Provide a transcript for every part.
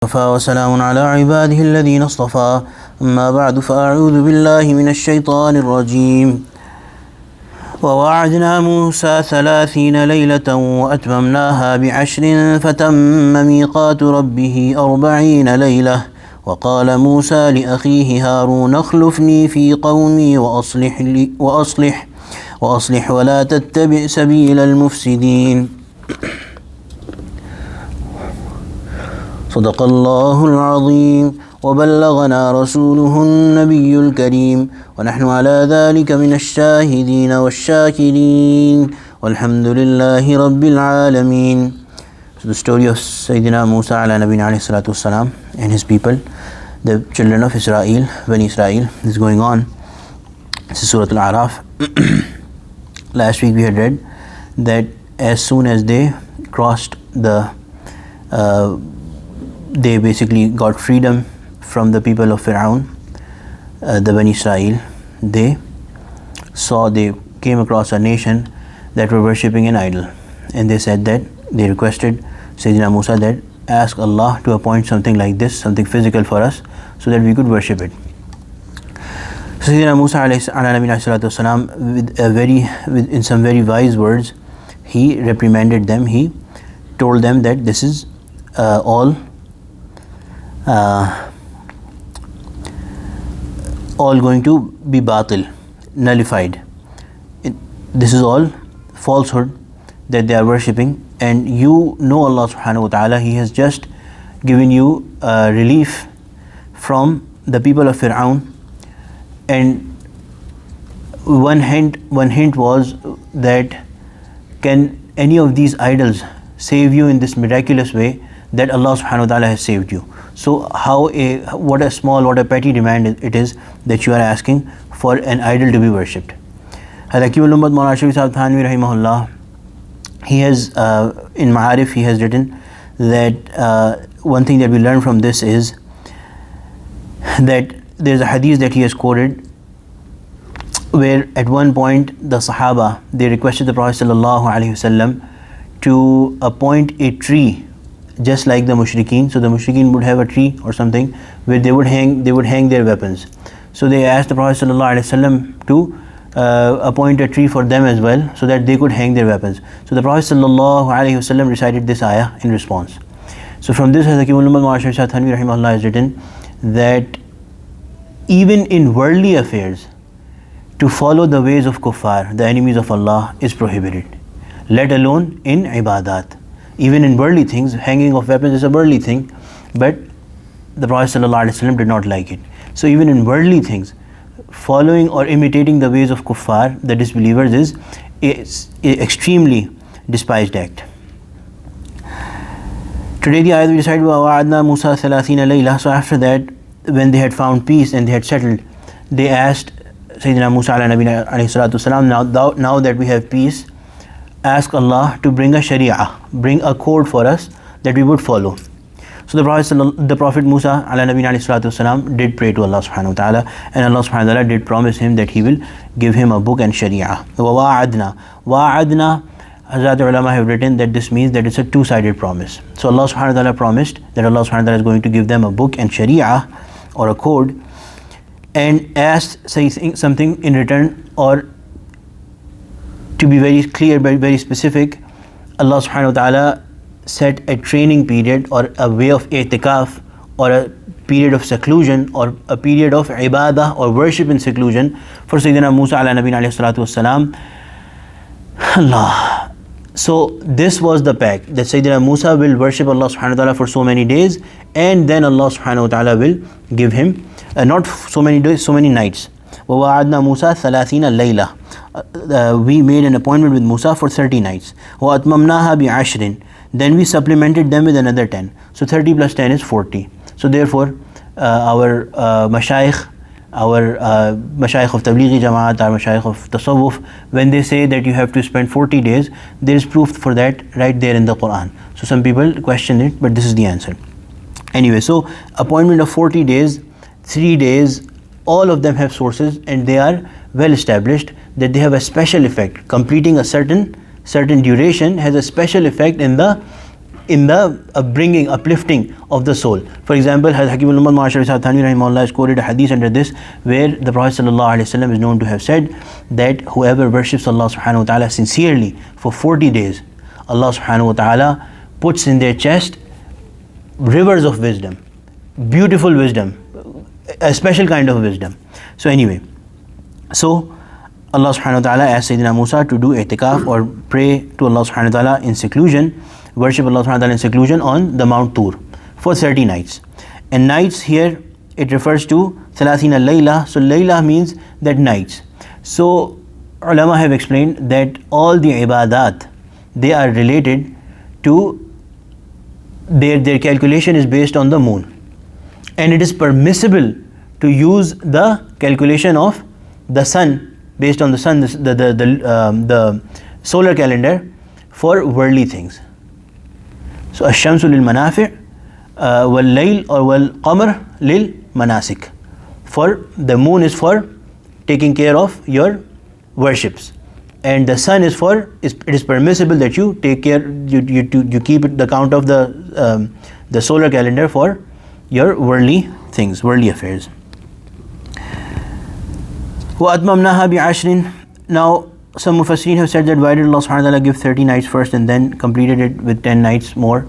وسلام على عباده الذين اصطفى أما بعد فأعوذ بالله من الشيطان الرجيم وواعدنا موسى 30 ليلة وأتممناها ب10 فتم ميقات ربه 40 ليلة وقال موسى لأخيه هارون اخلفني في قومي وأصلح ولا تتبع سبيل المفسدين صدق الله العظيم وبلغنا رسوله النبي الكريم ونحن على ذلك من الشاهدين والشاكرين والحمد لله رب العالمين. So the story of Sayyidina Musa ala Nabina alayhi salatu wassalam and his people, the children of Israel, Bani Israel, is going on. This is Surah Al-A'raf. Last week we had read that as soon as they crossed they basically got freedom from the people of Fir'aun, the Bani Israel. They came across a nation that were worshipping an idol, and they said that they requested Sayyidina Musa that ask Allah to appoint something like this, something physical for us, so that we could worship it. Sayyidina Musa in some very wise words, he reprimanded them. He told them that this is all going to be batil, nullified. This is all falsehood that they are worshipping, and you know Allah subhanahu wa ta'ala, He has just given you relief from the people of Fir'aun, and one hint was that can any of these idols save you in this miraculous way that Allah subhanahu wa ta'ala has saved you? So what a petty demand it is that you are asking for an idol to be worshipped. Hakim al-Ummat Maulana Shafi Sahib Thanvi rahimahullah, he has in Ma'arif he has written that one thing that we learn from this is that there's a hadith that he has quoted where at one point the Sahaba, they requested the Prophet sallallahu alaihi wasallam to appoint a tree just like the mushrikeen. So the mushrikeen would have a tree or something where they would hang their weapons. So they asked the Prophet ﷺ to appoint a tree for them as well, so that they could hang their weapons. So the Prophet ﷺ recited this ayah in response. So from this, Hakim al-Ummat Maulana Shafi Sahib Thanvi rahimahullah has written that even in worldly affairs, to follow the ways of kuffar, the enemies of Allah, is prohibited, let alone in ibadat. Even in worldly things, hanging of weapons is a worldly thing, but the Prophet ﷺ did not like it. So even in worldly things, following or imitating the ways of kuffar, the disbelievers, is an extremely despised act. Today the ayat we decided وَوَعَدْنَا مُوسَى 30 لَيْلَةً. So after that, when they had found peace and they had settled, they asked Sayyidina Musa now that we have peace, ask Allah to bring a sharia, bring a code for us that we would follow. So the Prophet Musa did pray to Allah subhanahu wa ta'ala, and Allah subhanahu wa ta'ala did promise him that He will give him a book and sharia. Wa'adna. Hazrat ulama have written that this means that it's a two-sided promise. So Allah subhanahu wa ta'ala promised that Allah subhanahu wa ta'ala is going to give them a book and sharia, or a code, and asked something in return, or to be very clear, very specific, Allah subhanahu wa ta'ala set a training period or a way of i'tikaf, or a period of seclusion, or a period of ibadah or worship in seclusion for Sayyidina Musa ala Nabina alayhi salatu wassalam. Allah. So this was the pact, that Sayyidina Musa will worship Allah subhanahu wa ta'ala for so many days, and then Allah subhanahu wa ta'ala will give him not so many days, so many nights. وَوَعَدْنَا مُوسَى 30 لَيْلَةً. We made an appointment with Musa for 30 nights. وَأَتْمَمْنَاهَا ب10. Then we supplemented them with another 10. So 30 plus 10 is 40. So therefore, our mashayikh of Tablighi Jamaat, our mashayikh of Tasawwuf, when they say that you have to spend 40 days, there is proof for that right there in the Quran. So some people question it, but this is the answer. Anyway, so appointment of 40 days, 3 days, all of them have sources, and they are well established that they have a special effect. Completing a certain duration has a special effect in the in the uplifting of the soul. For example, Hakim al-Ummat Ma'ashar Sa'ad Thani rahimahullah has quoted a hadith under this, where the Prophet ﷺ is known to have said that whoever worships Allah subhanahu wa ta'ala sincerely for 40 days, Allah subhanahu wa ta'ala puts in their chest rivers of wisdom, beautiful wisdom, a special kind of wisdom. So anyway, so Allah subhanahu wa ta'ala asked Sayyidina Musa to do i'tikaf or pray to Allah subhanahu wa ta'ala in seclusion, worship Allah subhanahu wa ta'ala in seclusion on the Mount Tur for 30 nights. And nights here, it refers to Thalathina Layla. So Layla means that nights. So ulama have explained that all the ibadat, they are related to their calculation is based on the moon, and it is permissible to use the calculation of the sun based on the sun, the solar calendar, for worldly things. So ash-shamsu lil manafi' wal layl or wal qamar lil manasik. For the moon is for taking care of your worships, and the sun is for, it is permissible that you take care, you keep the count of the solar calendar for your worldly things, worldly affairs. وَأَتْمَمْنَاهَا بِعَشْرٍ. Now some Mufassirin have said that why did Allah subhanahu wa ta'ala give 30 nights first and then completed it with 10 nights more?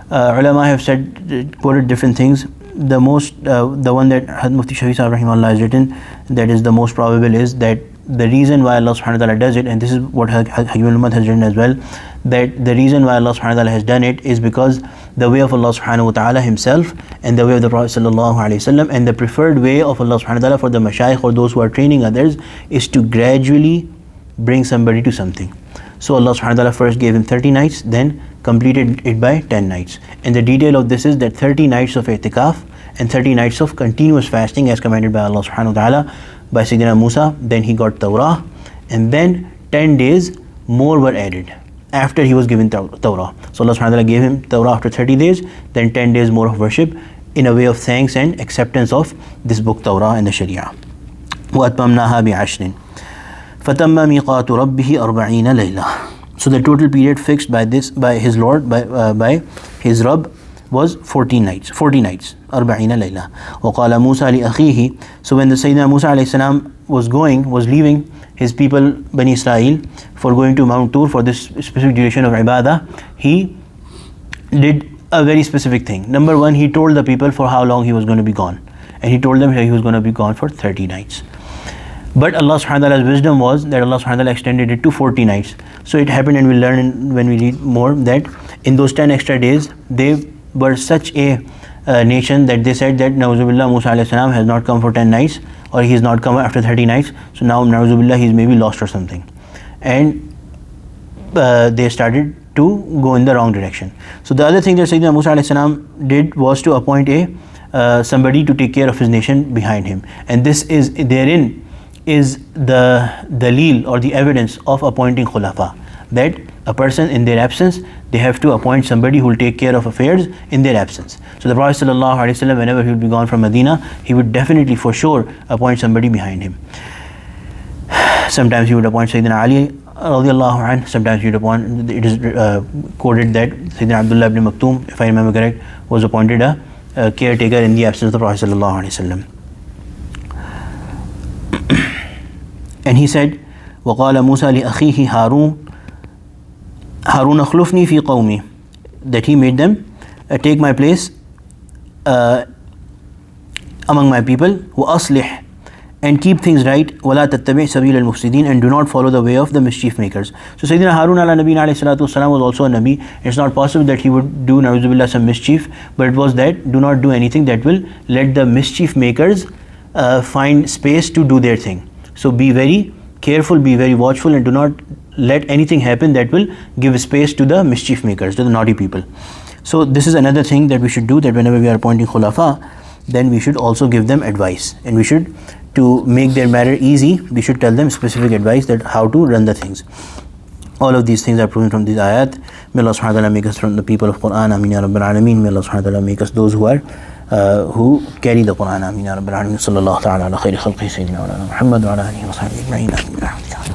Ulama have said, quoted different things. The one that Mufti Shafi Sahib rahimahullah has written, that is the most probable, is that the reason why Allah subhanahu wa ta'ala does it, and this is what Hakim al-Ummat has written as well, that the reason why Allah subhanahu wa ta'ala has done it is because the way of Allah subhanahu wa ta'ala himself and the way of the Prophet sallallahu alaihi wasallam and the preferred way of Allah subhanahu wa ta'ala for the mashayikh or those who are training others is to gradually bring somebody to something. So Allah subhanahu wa ta'ala first gave him 30 nights, then completed it by 10 nights. And the detail of this is that 30 nights of i'tikaf and 30 nights of continuous fasting as commanded by Allah subhanahu wa ta'ala by Sayyidina Musa. Then he got Tawrah, and then 10 days more were added after he was given Tawrah. So Allah subhanahu wa ta'ala gave him Tawrah after 30 days, then 10 days more of worship in a way of thanks and acceptance of this book Tawrah and the Sharia. وَأَتْمَمْنَاهَا بِعَشْرٍ فَتَمَّ مِيقَاتُ رَبِّهِ 40 لَيْلَةً. So the total period fixed by his Lord, by his Rabb, was 40 nights. 40 ليلة. وقال موسى لأخيه. So when the Sayyidina Musa alayhi salam was leaving his people Bani Israel for going to Mount Tur for this specific duration of ibadah, he did a very specific thing. Number one, he told the people for how long he was going to be gone, and he told them he was going to be gone for 30 nights. But Allah subhanahu wa ta'ala's wisdom was that Allah subhanahu wa ta'ala extended it to 40 nights. So it happened, and we'll learn when we read more, that in those 10 extra days they were such a nation that they said that Nauzubillah, Musa alayhi salam has not come for 10 nights, or he has not come after 30 nights, so now Nauzubillah, he's maybe lost or something. And they started to go in the wrong direction. So the other thing that Sayyidina Musa alayhi salam did was to appoint somebody to take care of his nation behind him. And this is, therein is the dalil or the evidence of appointing khulafa, that a person in their absence, they have to appoint somebody who will take care of affairs in their absence. So the Prophet ﷺ, whenever he would be gone from Medina, he would definitely for sure appoint somebody behind him. Sometimes he would appoint Sayyidina Ali radiallahu anh, sometimes he would appoint, it is quoted that Sayyidina Abdullah ibn Maktoum, if I remember correct, was appointed a caretaker in the absence of the Prophet ﷺ. And he said, وَقَالَ مُوسَى لِأَخِيهِ هَارُونَ أَخْلُفْنِي فِي قَوْمِي, that he made them take my place among my people, وَأَصْلِحْ, and keep things right, وَلَا تَتَّبِعْ سَبِيلَ الْمُفْسِدِينَ, and do not follow the way of the mischief makers. So Sayyidina Harun ala Nabiyina alayhi salatu wasalam was also a Nabi. It's not possible that he would do na'uzubillah some mischief, but it was that do not do anything that will let the mischief makers find space to do their thing. So be very careful, be very watchful, and do not let anything happen that will give space to the mischief makers, to the naughty people. So this is another thing that we should do, that whenever we are appointing khulafa, then we should also give them advice, and we should, to make their matter easy, we should tell them specific advice that how to run the things. All of these things are proven from these ayat. May Allah subhanahu wa ta'ala make us from the people of Quran. Ameen ya Rabbil Alameen. May Allah subhanahu wa ta'ala make us those who are who carry the Quran. Ameen ya Rabbil Alameen. Sallallahu ta'ala ala khayri khalqi Sayyidina wa ala Muhammad wa ala alihi wa sahbihi ajma'in.